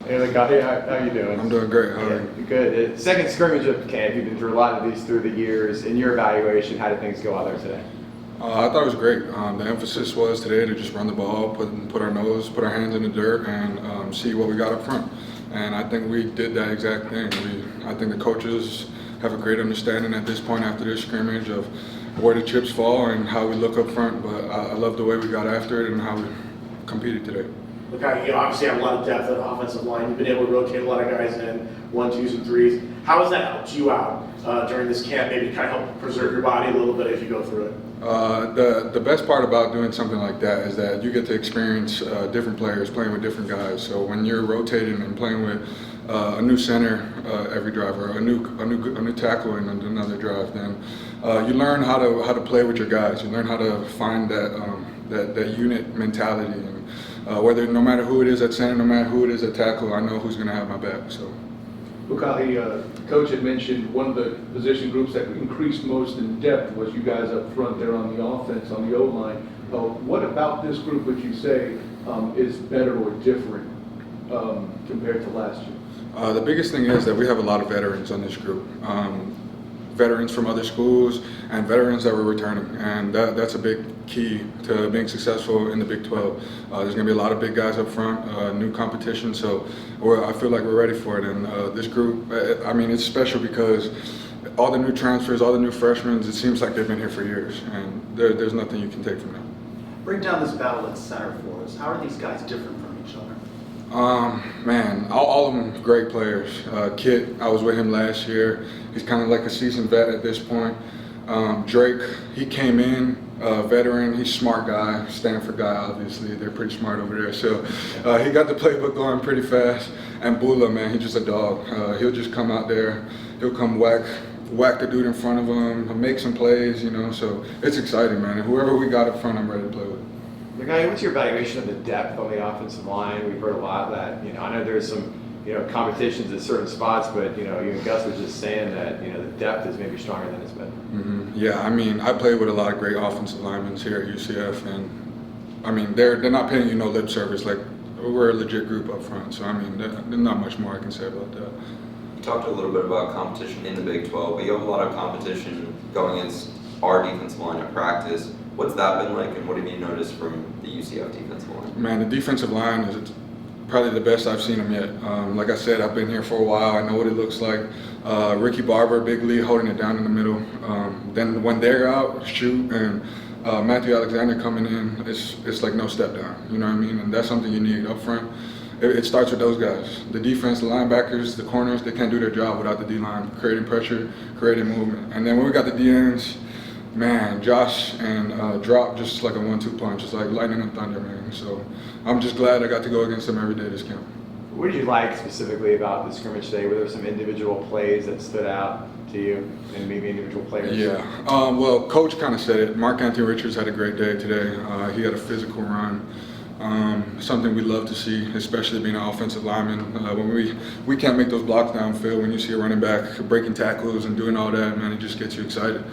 Hey, Lokahi, how you doing? I'm doing great. How are you? Good. Second scrimmage of camp. You've been through a lot of these through the years. In your evaluation, how did things go out there today? I thought it was great. The emphasis was today to just run the ball, put our hands in the dirt, and see what we got up front. And I think we did that exact thing. I think the coaches have a great understanding at this point after this scrimmage of where the chips fall and how we look up front. But I love the way we got after it and how we competed today. Look, you obviously have a lot of depth at the offensive line. You've been able to rotate a lot of guys in, 1, 2s, and 3s. How has that helped you out during this camp? Maybe kind of help preserve your body a little bit as you go through it. The best part about doing something like that is that you get to experience different players playing with different guys. So when you're rotating and playing with a new center every drive, or a new tackle in another drive, then you learn how to play with your guys. You learn how to find that unit mentality, and whether no matter who it is at center, no matter who it is at tackle, I know who's going to have my back. So. Lokahi, Coach had mentioned one of the position groups that increased most in depth was you guys up front there on the offense, on the O-line. What about this group would you say is better or different compared to last year? The biggest thing is that we have a lot of veterans on this group. Veterans from other schools and veterans that were returning, and that's a big key to being successful in the Big 12. There's going to be a lot of big guys up front, new competition, so I feel like we're ready for it. And this group, I mean, it's special because all the new transfers, all the new freshmen, it seems like they've been here for years, and there's nothing you can take from them. Break down this battle at center for us. How are these guys different from each other? Man, all of them great players. Kit, I was with him last year. He's kind of like a seasoned vet at this point. Drake, he came in, veteran. He's a smart guy, Stanford guy, obviously. They're pretty smart over there. So he got the playbook going pretty fast. And Bula, man, he's just a dog. He'll just come out there. He'll come whack the dude in front of him, make some plays, So it's exciting, man. And whoever we got up front, I'm ready to play with. Lokahi, what's your evaluation of the depth on the offensive line? We've heard a lot of that. I know there's some competitions at certain spots, but you and Gus was just saying that the depth is maybe stronger than it's been. Mm-hmm. Yeah, I mean, I played with a lot of great offensive linemen here at UCF, and I mean, they're not paying you no lip service. Like, we're a legit group up front, so I mean, there's not much more I can say about that. You talked a little bit about competition in the Big 12, but you have a lot of competition going against our defensive line at practice. What's that been like, and what have you noticed from the UCF defensive line? Man, the defensive line is probably the best I've seen them yet. Like I said, I've been here for a while. I know what it looks like. Ricky Barber, big lead, holding it down in the middle. Then when they're out, shoot, and Matthew Alexander coming in, it's like no step down. You know what I mean? And that's something you need up front. It starts with those guys. The defense, the linebackers, the corners, they can't do their job without the D-line, creating pressure, creating movement. And then when we got the DNs, man, Josh and Drop just like a 1-2 punch. It's like lightning and thunder, man. So I'm just glad I got to go against them every day this camp. What did you like specifically about the scrimmage today? Were there some individual plays that stood out to you, and maybe individual players? Yeah. Well, Coach kind of said it. Mark Anthony Richards had a great day today. He had a physical run. Something we love to see, especially being an offensive lineman. When we can't make those blocks downfield, when you see a running back breaking tackles and doing all that, man, it just gets you excited.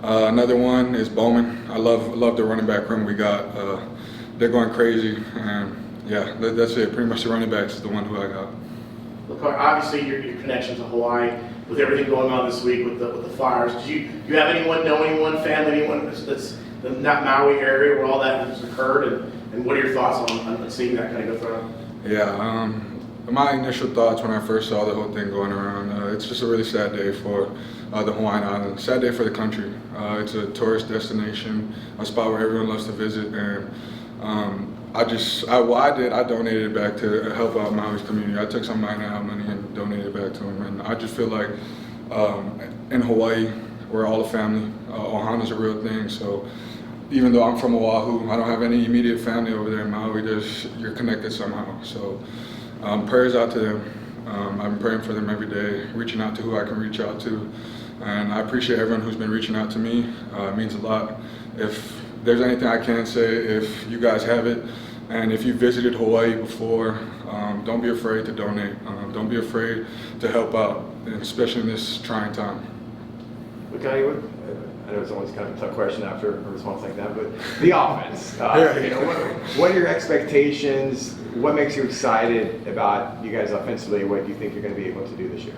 Another one is Bowman. I love the running back room we got. They're going crazy, and yeah, that's it. Pretty much the running backs is the one who I got. Look, obviously your connection to Hawaii, with everything going on this week with the fires. Do you have anyone, know anyone, family, anyone that's in that Maui area where all that has occurred, and what are your thoughts on seeing that kind of go through? Yeah. My initial thoughts when I first saw the whole thing going around, it's just a really sad day for the Hawaiian Islands, sad day for the country. It's a tourist destination, a spot where everyone loves to visit, and I donated it back to help out Maui's community. I took some of my money and donated it back to them, and I just feel like in Hawaii, we're all a family. Ohana's a real thing, so even though I'm from Oahu, I don't have any immediate family over there in Maui. You're connected somehow, so prayers out to them. I've been praying for them every day, reaching out to who I can reach out to. And I appreciate everyone who's been reaching out to me. It means a lot. If there's anything I can say, if you guys have it, and if you visited Hawaii before, don't be afraid to donate. Don't be afraid to help out, especially in this trying time. Okay, I know it's always kind of a tough question after a response like that, but the offense. What are your expectations? what makes you excited about you guys offensively? What do you think you're going to be able to do this year?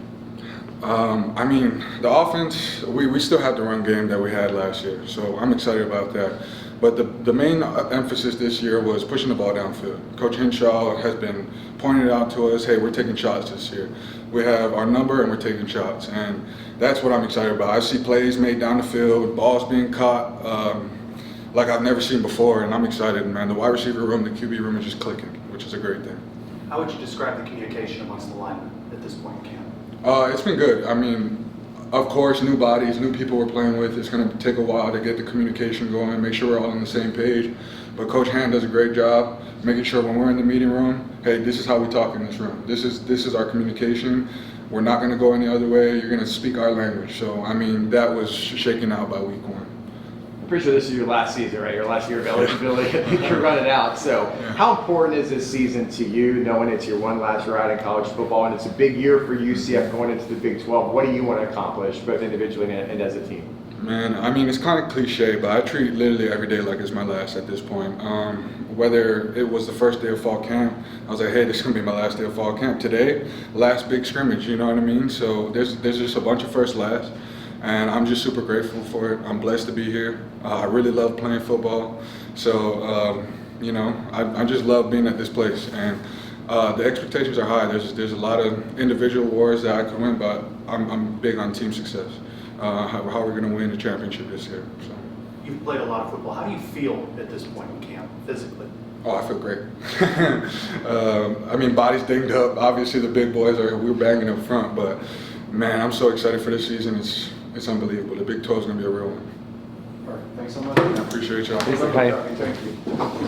I mean, the offense, we still have the run game that we had last year, so I'm excited about that. But the main emphasis this year was pushing the ball downfield. Coach Henshaw has been pointing it out to us, hey, we're taking shots this year. We have our number and we're taking shots, and that's what I'm excited about. I see plays made down the field, balls being caught like I've never seen before, and I'm excited, man. The wide receiver room, the QB room is just clicking, which is a great thing. How would you describe the communication amongst the linemen at this point in camp? It's been good. I mean, of course, new bodies, new people we're playing with. It's going to take a while to get the communication going, make sure we're all on the same page. But Coach Hand does a great job making sure when we're in the meeting room, hey, this is how we talk in this room. This is our communication. We're not going to go any other way. You're going to speak our language. So, I mean, that was shaken out by week 1. I'm pretty sure this is your last season, right? Your last year of eligibility. I think you're running out. So how important is this season to you, knowing it's your one last ride in college football, and it's a big year for UCF going into the Big 12? What do you want to accomplish, both individually and as a team? Man, I mean, it's kind of cliche, but I treat literally every day like it's my last at this point. Whether it was the first day of fall camp, I was like, hey, this is going to be my last day of fall camp. Today, last big scrimmage, you know what I mean? So there's just a bunch of first last. And I'm just super grateful for it. I'm blessed to be here. I really love playing football. So, you know, I just love being at this place. And the expectations are high. There's a lot of individual awards that I could win, but I'm big on team success. How we're going to win the championship this year. So. You've played a lot of football. How do you feel at this point in camp, physically? Oh, I feel great. I mean, body's dinged up. Obviously, the big boys we're banging up front, but man, I'm so excited for this season. It's unbelievable. The Big 12 is going to be a real one. All right, thanks so much. I appreciate y'all. Thanks, Lokahi. Thank you.